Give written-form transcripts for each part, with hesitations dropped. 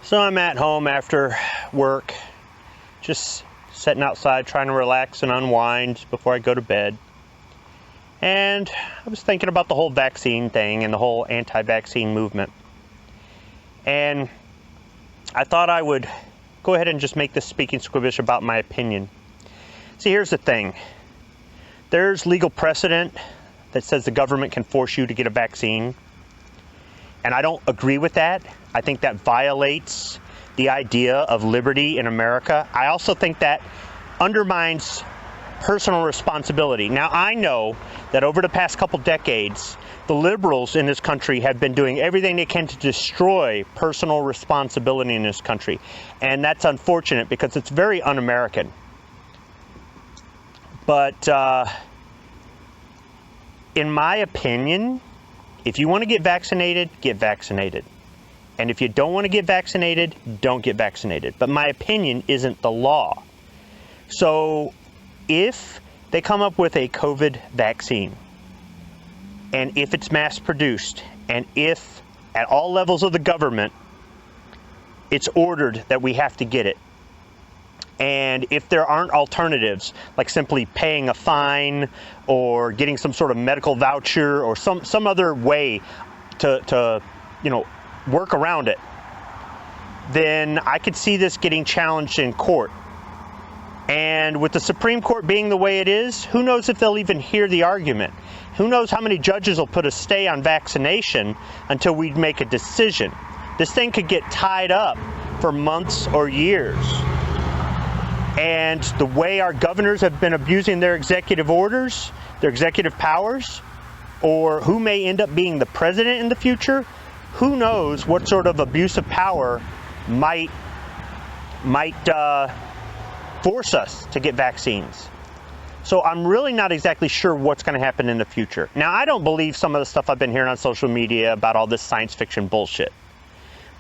So I'm at home after work, just sitting outside trying to relax and unwind before I go to bed. And I was thinking about the whole vaccine thing and the whole anti-vaccine movement. And I thought I would go ahead and just make this speaking squibbish about my opinion. See, here's the thing. There's legal precedent that says the government can force you to get a vaccine. And I don't agree with that. I think that violates the idea of liberty in America. I also think that undermines personal responsibility. Now, I know that over the past couple decades, the liberals in this country have been doing everything they can to destroy personal responsibility in this country. And that's unfortunate because it's very un-American. But in my opinion, if you want to get vaccinated, get vaccinated. And if you don't want to get vaccinated, don't get vaccinated. But my opinion isn't the law. So if they come up with a COVID vaccine, and if it's mass produced, and if at all levels of the government, it's ordered that we have to get it, and if there aren't alternatives, like simply paying a fine or getting some sort of medical voucher or some other way to work around it, then I could see this getting challenged in court. And with the Supreme Court being the way it is, who knows if they'll even hear the argument? Who knows how many judges will put a stay on vaccination until we make a decision? This thing could get tied up for months or years. And the way our governors have been abusing their executive orders, their executive powers, or who may end up being the president in the future, who knows what sort of abuse of power might force us to get vaccines. So I'm really not exactly sure what's going to happen in the future. Now, I don't believe some of the stuff I've been hearing on social media about all this science fiction bullshit.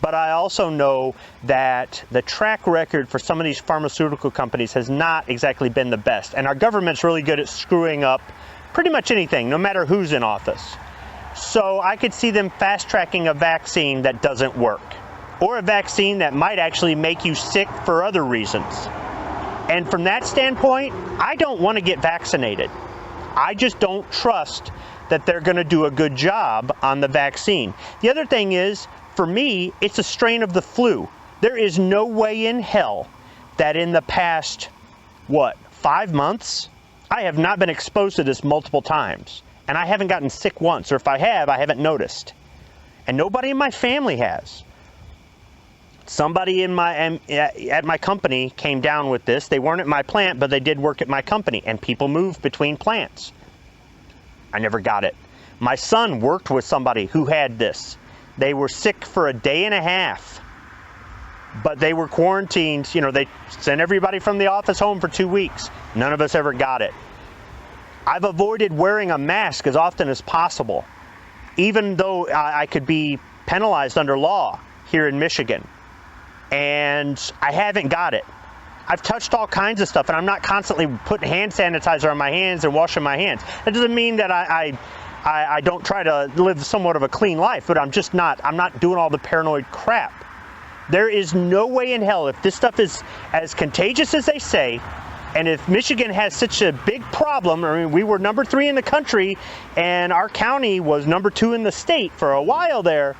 But I also know that the track record for some of these pharmaceutical companies has not exactly been the best. And our government's really good at screwing up pretty much anything, no matter who's in office. So I could see them fast-tracking a vaccine that doesn't work, or a vaccine that might actually make you sick for other reasons. And from that standpoint, I don't want to get vaccinated. I just don't trust that they're going to do a good job on the vaccine. The other thing is, for me, it's a strain of the flu. There is no way in hell that in the past, 5 months, I have not been exposed to this multiple times. And I haven't gotten sick once, or if I have, I haven't noticed. And nobody in my family has. Somebody at my company came down with this. They weren't at my plant, but they did work at my company. And people move between plants. I never got it. My son worked with somebody who had this. They were sick for a day and a half, but they were quarantined. They sent everybody from the office home for 2 weeks. None of us ever got it. I've avoided wearing a mask as often as possible, even though I could be penalized under law here in Michigan. And I haven't got it. I've touched all kinds of stuff, and I'm not constantly putting hand sanitizer on my hands and washing my hands. That doesn't mean that I don't try to live somewhat of a clean life, but I'm not doing all the paranoid crap. There is no way in hell, if this stuff is as contagious as they say, and if Michigan has such a big problem, we were number 3 in the country, and our county was number 2 in the state for a while there,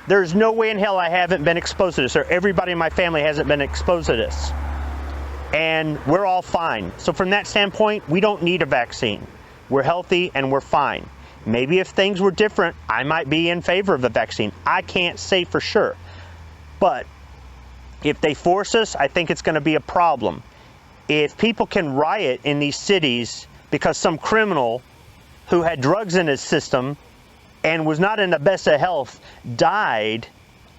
there's no way in hell I haven't been exposed to this, or everybody in my family hasn't been exposed to this. And we're all fine. So from that standpoint, we don't need a vaccine. We're healthy and we're fine. Maybe if things were different, I might be in favor of the vaccine. I can't say for sure. But if they force us, I think it's going to be a problem. If people can riot in these cities because some criminal who had drugs in his system and was not in the best of health died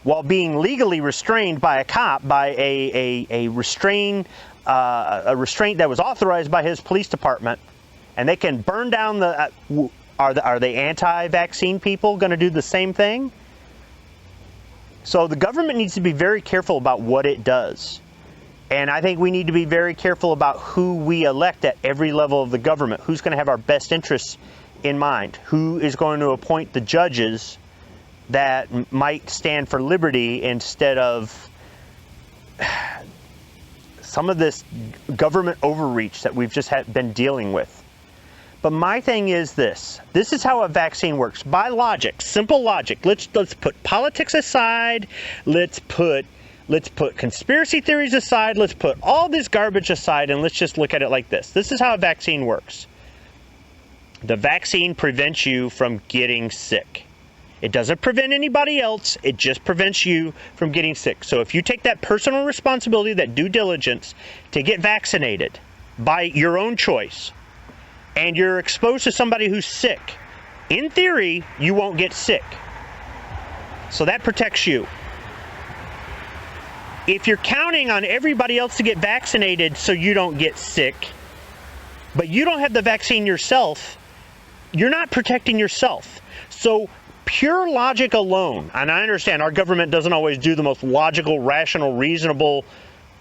while being legally restrained by a cop, by a restraint that was authorized by his police department, and they can burn down the... Are the anti-vaccine people going to do the same thing? So the government needs to be very careful about what it does. And I think we need to be very careful about who we elect at every level of the government. Who's going to have our best interests in mind? Who is going to appoint the judges that might stand for liberty instead of some of this government overreach that we've just been dealing with. But my thing is this. This is how a vaccine works. By logic, simple logic. Let's put politics aside. Let's put conspiracy theories aside. Let's put all this garbage aside, and let's just look at it like this. This is how a vaccine works. The vaccine prevents you from getting sick. It doesn't prevent anybody else. It just prevents you from getting sick. So if you take that personal responsibility, that due diligence to get vaccinated by your own choice, and you're exposed to somebody who's sick, in theory, you won't get sick. So that protects you. If you're counting on everybody else to get vaccinated so you don't get sick, but you don't have the vaccine yourself, you're not protecting yourself. So pure logic alone, and I understand our government doesn't always do the most logical, rational, reasonable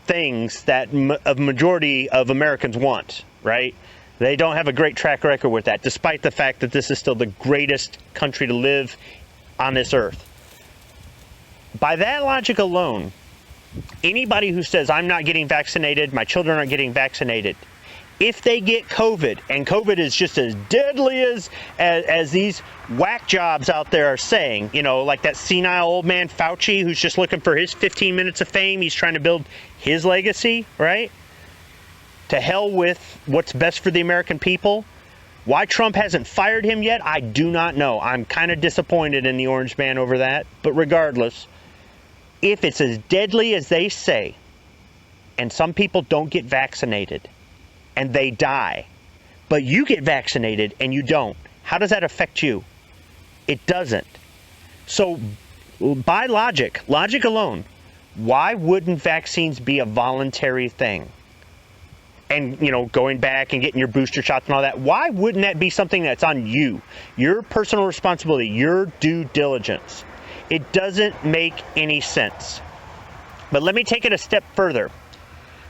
things that a majority of Americans want, right? They don't have a great track record with that, despite the fact that this is still the greatest country to live on this earth. By that logic alone, anybody who says, I'm not getting vaccinated, my children aren't getting vaccinated, if they get COVID, and COVID is just as deadly as these whack jobs out there are saying, you know, like that senile old man Fauci who's just looking for his 15 minutes of fame. He's trying to build his legacy, right? To hell with what's best for the American people. Why Trump hasn't fired him yet, I do not know. I'm kind of disappointed in the orange man over that. But regardless, if it's as deadly as they say, and some people don't get vaccinated, and they die, but you get vaccinated and you don't, how does that affect you? It doesn't. So by logic alone, why wouldn't vaccines be a voluntary thing? And, you know, going back and getting your booster shots and all that, why wouldn't that be something that's on you? Your personal responsibility, your due diligence. It doesn't make any sense. But let me take it a step further.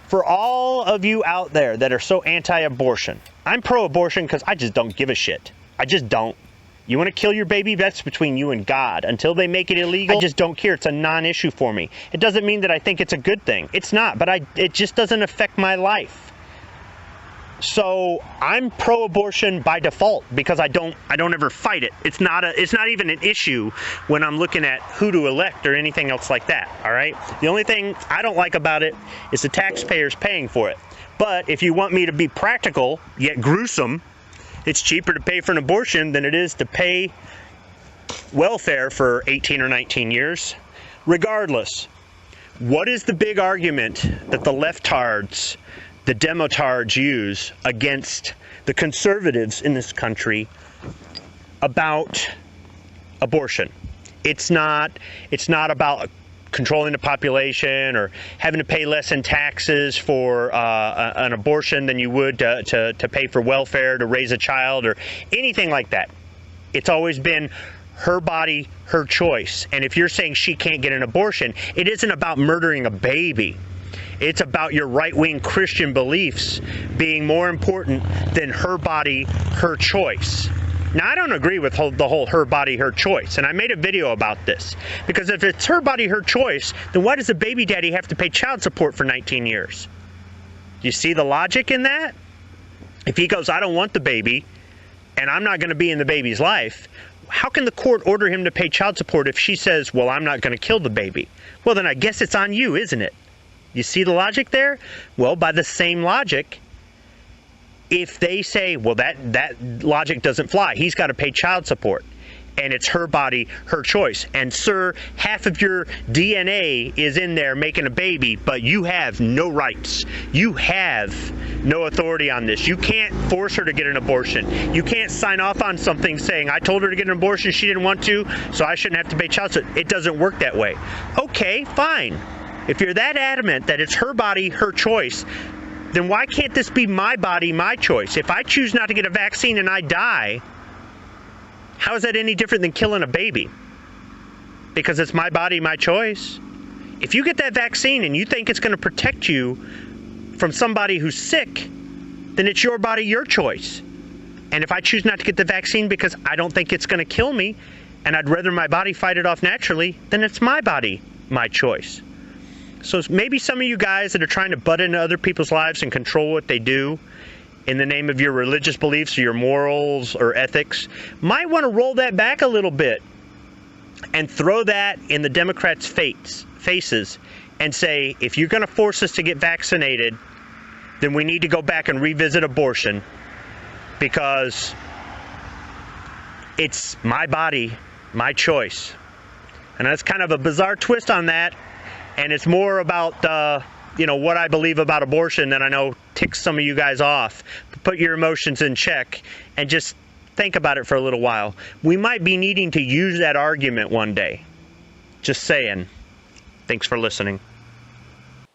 For all of you out there that are so anti-abortion, I'm pro-abortion because I just don't give a shit. I just don't. You want to kill your baby? That's between you and God. Until they make it illegal, I just don't care. It's a non-issue for me. It doesn't mean that I think it's a good thing. It's not, but it just doesn't affect my life. So I'm pro-abortion by default because I don't ever fight it. It's not even an issue when I'm looking at who to elect or anything else like that. All right. The only thing I don't like about it is the taxpayers paying for it. But if you want me to be practical yet gruesome, it's cheaper to pay for an abortion than it is to pay welfare for 18 or 19 years. Regardless, what is the big argument that the leftards, the demotards use against the conservatives in this country about abortion? It's not about controlling the population or having to pay less in taxes for an abortion than you would to pay for welfare to raise a child or anything like that. It's always been her body, her choice. And if you're saying she can't get an abortion, it isn't about murdering a baby. It's about your right-wing Christian beliefs being more important than her body, her choice. Now, I don't agree with the whole her body, her choice, and I made a video about this. Because if it's her body, her choice, then why does the baby daddy have to pay child support for 19 years? Do you see the logic in that? If he goes, I don't want the baby, and I'm not going to be in the baby's life, how can the court order him to pay child support if she says, well, I'm not going to kill the baby? Well, then I guess it's on you, isn't it? You see the logic there? Well, by the same logic, if they say, well, that logic doesn't fly, he's got to pay child support, and it's her body, her choice. And sir, half of your DNA is in there making a baby, but you have no rights. You have no authority on this. You can't force her to get an abortion. You can't sign off on something saying, I told her to get an abortion, she didn't want to, so I shouldn't have to pay child support. It doesn't work that way. Okay, fine. If you're that adamant that it's her body, her choice, then why can't this be my body, my choice? If I choose not to get a vaccine and I die, how is that any different than killing a baby? Because it's my body, my choice. If you get that vaccine and you think it's going to protect you from somebody who's sick, then it's your body, your choice. And if I choose not to get the vaccine because I don't think it's going to kill me, and I'd rather my body fight it off naturally, then it's my body, my choice. So maybe some of you guys that are trying to butt into other people's lives and control what they do in the name of your religious beliefs or your morals or ethics might want to roll that back a little bit and throw that in the Democrats' faces and say, if you're going to force us to get vaccinated, then we need to go back and revisit abortion, because it's my body, my choice. And that's kind of a bizarre twist on that, and it's more about what I believe about abortion that I know ticks some of you guys off. Put your emotions in check and just think about it for a little while. We might be needing to use that argument one day. Just saying. Thanks for listening.